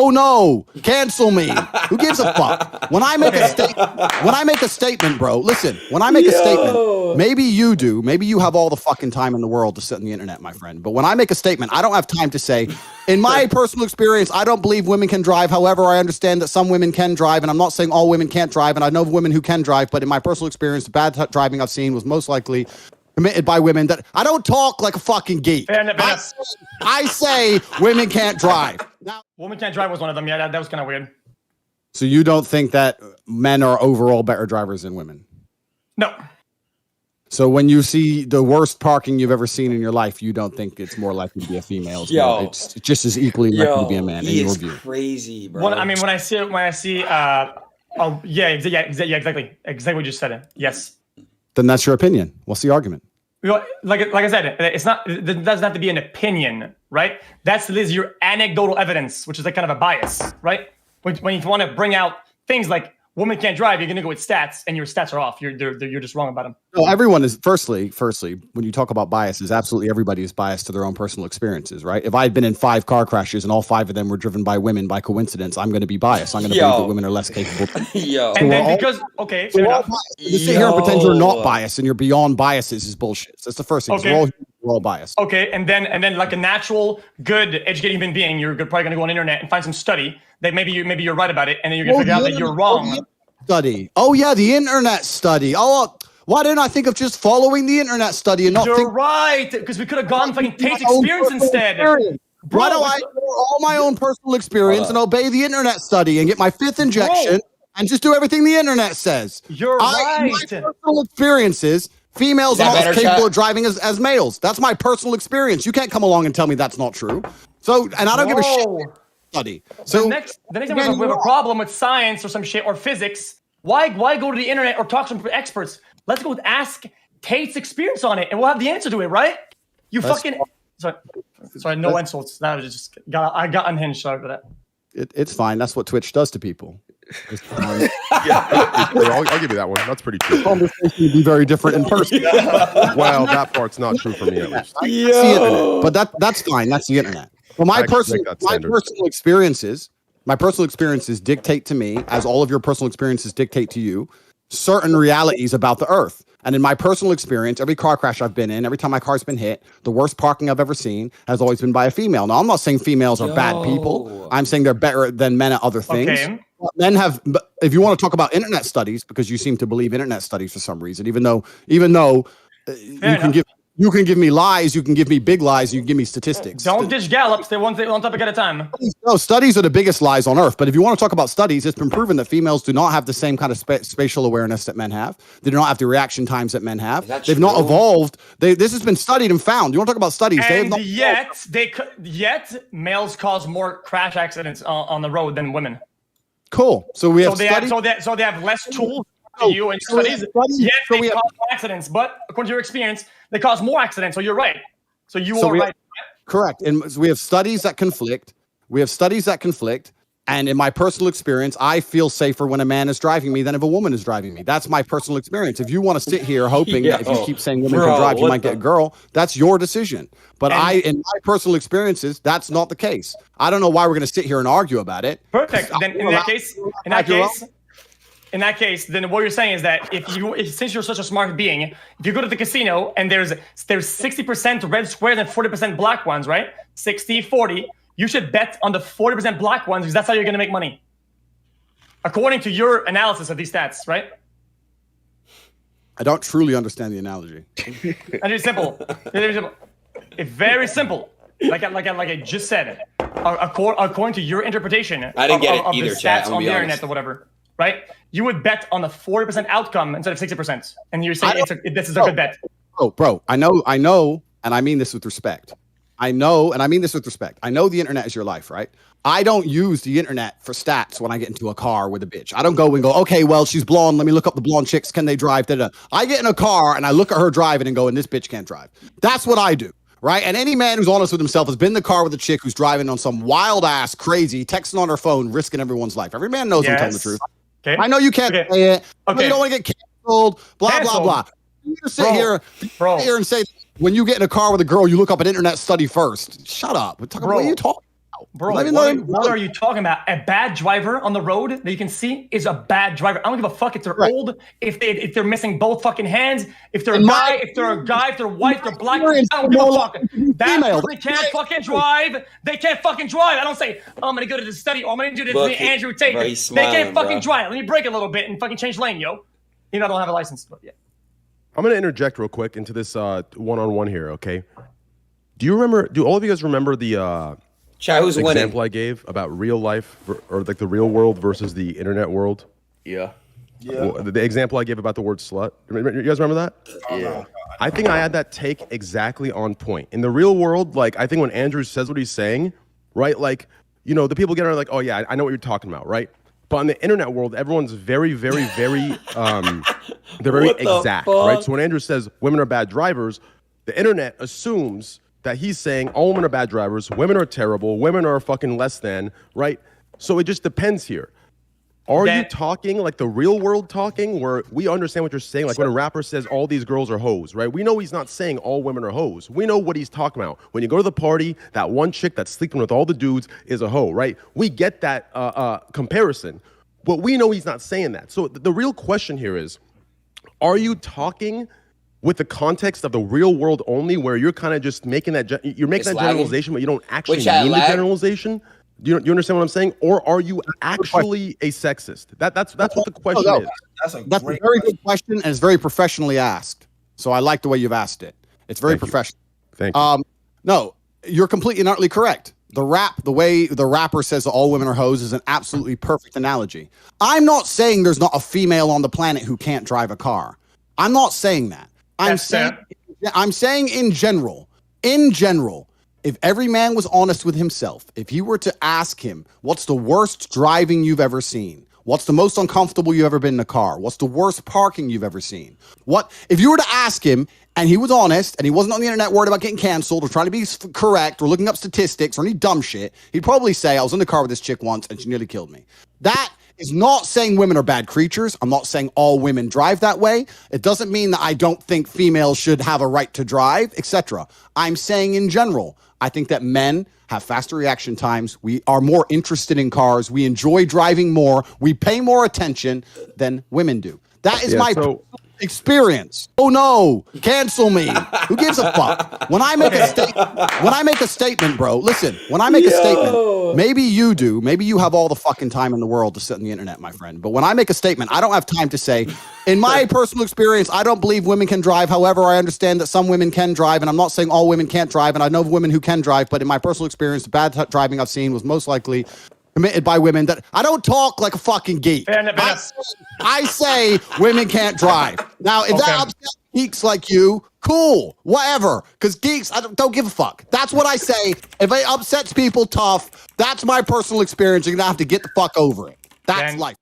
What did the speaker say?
Oh no, cancel me. Who gives a fuck? When I make a statement, bro, listen, when I make a statement, maybe you do, maybe you have all the fucking time in the world to sit on the internet, my friend. But when I make a statement, I don't have time to say, in my personal experience, I don't believe women can drive. However, I understand that some women can drive, and I'm not saying all women can't drive, and I know of women who can drive, but in my personal experience, the bad driving I've seen was most likely committed by women. That I don't talk like a fucking geek. I say women can't drive. Now, women can't drive was one of them. Yeah, that was kind of weird. So you don't think that men are overall better drivers than women? No. So when you see the worst parking you've ever seen in your life, you don't think it's more likely to be a female? It's just as equally likely to be a man. He in is your view. crazy, bro. When I see, exactly what you just said. It. Yes. Then that's your opinion. What's the argument? Like I said, it doesn't have to be an opinion, right? That's your anecdotal evidence, which is like kind of a bias, right? When you want to bring out things like women can't drive, you're going to go with stats, and your stats are off. You're just wrong about them. No, everyone is. Firstly, when you talk about biases, absolutely everybody is biased to their own personal experiences, right? If I had been in 5 car crashes and all 5 of them were driven by women by coincidence, I'm going to be biased. I'm going to believe that women are less capable. And then because fair enough. You sit here and pretend you're not biased and you're beyond biases is bullshit. That's the first thing. Okay. We're all biased. Okay, and then like a natural, good, educated human being, you're probably going to go on the internet and find some study that maybe you're right about it, and then you're going to figure out that you're wrong. Study. Oh yeah, the internet study. Oh, why didn't I think of just following the internet study and not? You're right, because we could have gone fucking Tate's experience instead. Bro, why do I ignore all my own personal experience and obey the internet study and get my 5th injection and just do everything the internet says? You're right. My personal experiences, females are not as capable of driving as males. That's my personal experience. You can't come along and tell me that's not true. So, and I don't give a shit. Study. So the next time we have a problem with science or some shit or physics, why go to the internet or talk to some experts? Let's go ask Tate's experience on it, and we'll have the answer to it, right? Sorry, no insults. That was just I got unhinged. Sorry for that. It's fine. That's what Twitch does to people. I'll give you that one. That's pretty true. Conversation would be very different in person. Well, that part's not true for me at least. But that's fine. That's the internet. Well, my personal experiences dictate to me, as all of your personal experiences dictate to you, certain realities about the earth. And in my personal experience, every car crash I've been in, every time my car's been hit, the worst parking I've ever seen has always been by a female. Now, I'm not saying females are bad people. I'm saying they're better than men at other things. Okay. Men have, if you want to talk about internet studies, because you seem to believe internet studies for some reason, even though you can give me lies, you can give me big lies, you can give me statistics. Don't dish Gallups. They one topic at a time. No, studies are the biggest lies on earth. But if you want to talk about studies, it's been proven that females do not have the same kind of spatial awareness that men have. They do not have the reaction times that men have. They've not evolved. This has been studied and found. You want to talk about studies? Yet males cause more crash accidents on the road than women. Cool. So we have they have less tools. You and studies, yet they cause more accidents. But according to your experience, they cause more accidents. So you're right. So you are right. Correct. And so we have studies that conflict. And in my personal experience, I feel safer when a man is driving me than if a woman is driving me. That's my personal experience. If you want to sit here hoping that if you keep saying women can drive, you might get a girl, that's your decision. But in my personal experienes, that's not the case. I don't know why we're going to sit here and argue about it. Perfect. Then in that case, then what you're saying is that since you're such a smart being, if you go to the casino and there's 60% red squares and 40% black ones, right? 60-40. You should bet on the 40% black ones because that's how you're going to make money. According to your analysis of these stats, right? I don't truly understand the analogy. And it's simple. It's very simple. Like I just said, according to your interpretation I didn't get it of either, the stats on the internet or whatever, right? You would bet on the 40% outcome instead of 60%. And you're saying this is a good bet. Bro, I know, and I mean this with respect. I know the internet is your life, right? I don't use the internet for stats when I get into a car with a bitch. I don't go and go, okay, well, she's blonde. Let me look up the blonde chicks. Can they drive? Da-da. I get in a car and I look at her driving and go, and this bitch can't drive. That's what I do, right? And any man who's honest with himself has been in the car with a chick who's driving on some wild ass, crazy, texting on her phone, risking everyone's life. Every man knows I'm telling the truth. Okay. I know you can't say it. Okay. You don't want to get canceled, blah, blah, blah. You just sit here and say, when you get in a car with a girl, you look up an internet study first. Shut up. What are you talking Bro, Let me know him. what are you talking about? A bad driver on the road that you can see is a bad driver. I don't give a fuck if they're old, if they're missing both fucking hands, if they're a guy, if they're white, they're black. I don't give a fuck. That person can't fucking drive. They can't fucking drive. I don't say, oh, I'm gonna go to the study, or I'm gonna do this to Andrew Tate. They can't fucking drive. Let me break a little bit and fucking change lane, yo. You know, I don't have a license, but yeah. I'm gonna interject real quick into this one-on-one here, okay? Do all of you guys remember the example I gave about real life or like the real world versus the internet world? Yeah. Well, the example I gave about the word slut. You guys remember that? Yeah. I think I had that take exactly on point. In the real world, like I think when Andrew says what he's saying, right? Like, you know, the people get are like, oh yeah, I know what you're talking about, right? But in the internet world, everyone's very, very, very, they're very exact, right? So when Andrew says women are bad drivers, the internet assumes that he's saying all women are bad drivers, women are terrible, women are fucking less than, right? So it just depends here. Are you talking like the real world talking where we understand what you're saying? Like when a rapper says all these girls are hoes, right? We know he's not saying all women are hoes. We know what he's talking about. When you go to the party, that one chick that's sleeping with all the dudes is a hoe, right? We get that comparison, but we know he's not saying that. So the real question here is, are you talking with the context of the real world only, where you're kind of just making that generalization, but you don't actually mean the generalization? Do you understand what I'm saying? Or are you actually a sexist? That's what the question is. That's a very good question, and it's very professionally asked. So I like the way you've asked it. It's very professional. Thank you. No, you're completely and utterly correct. The way the rapper says that all women are hoes is an absolutely perfect analogy. I'm not saying there's not a female on the planet who can't drive a car. I'm not saying that. I'm saying in general, if every man was honest with himself, if he were to ask him, what's the worst driving you've ever seen? What's the most uncomfortable you've ever been in a car? What's the worst parking you've ever seen? What if you were to ask him and he was honest and he wasn't on the internet worried about getting canceled or trying to be correct or looking up statistics or any dumb shit, he'd probably say, I was in the car with this chick once and she nearly killed me. That is not saying women are bad creatures. I'm not saying all women drive that way. It doesn't mean that I don't think females should have a right to drive, etc. I'm saying in general, I think that men have faster reaction times. We are more interested in cars. We enjoy driving more. We pay more attention than women do. That is my experience. Oh no, cancel me. Who gives a fuck? When I make a statement, bro, listen, when I make a statement, maybe you do, maybe you have all the fucking time in the world to sit on the internet, my friend. But when I make a statement, I don't have time to say, in my personal experience, I don't believe women can drive. However, I understand that some women can drive, and I'm not saying all women can't drive, and I know women who can drive, but in my personal experience, the bad driving I've seen was most likely committed by women. That I don't talk like a fucking geek. I say women can't drive. Now, if that upsets geeks like you, cool, whatever. Because geeks, I don't give a fuck. That's what I say. If it upsets people, tough. That's my personal experience. You're gonna have to get the fuck over it. That's life.